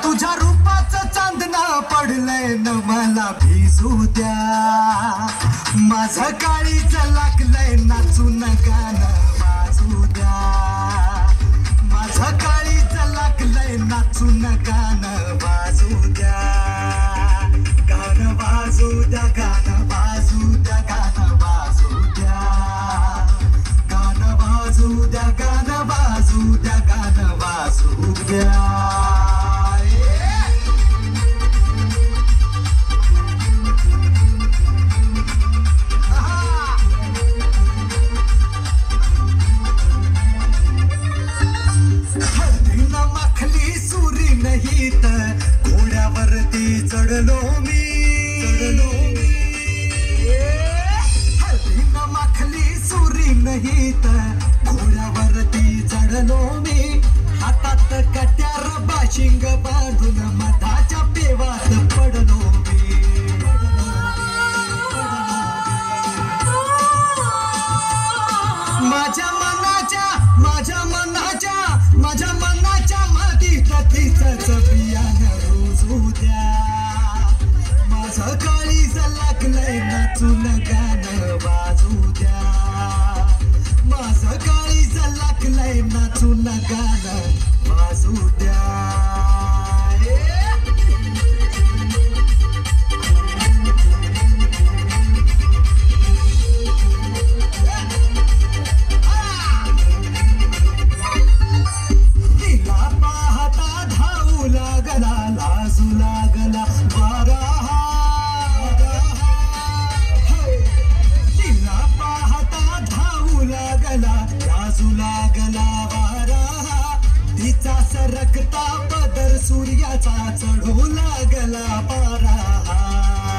तुझ्या रूपाचं चांदणा पडलंय न मला भिजू द्या. माझं काळीच लागलंय नाचून गाणं वाजू द्या. माझं काळीच लागलंय नाचून गाणं वाजू द्या. गाणं वाजू द्या, गाणं वाजू द्या, गाणं वाजू द्या. गाणं वाजू द्या, गाणं वाजू द्या, गाणं वाजू द्या. घोड्यावरती चढलो मी, हळदीनं माखली सुरी नाही तर घोड्यावरती चढलो मी. हातात कट्यार बाशिंग बांधून मधाच्या पेवात पडलो मी. माझ्या मनाच्या मातीत तिचंच बियाणं रुजू द्या. माझं काळीज लागलंय नाचून गाणं वाजू द्या. माझं काळीज लागलंय नाचून गाणं वाजू द्या. लाजू लागला वारा, तिला पाहता धावू लागला, लाजू लागला वारा. तिचा सरकता पदर सूर्याचा चढू लागला पारा.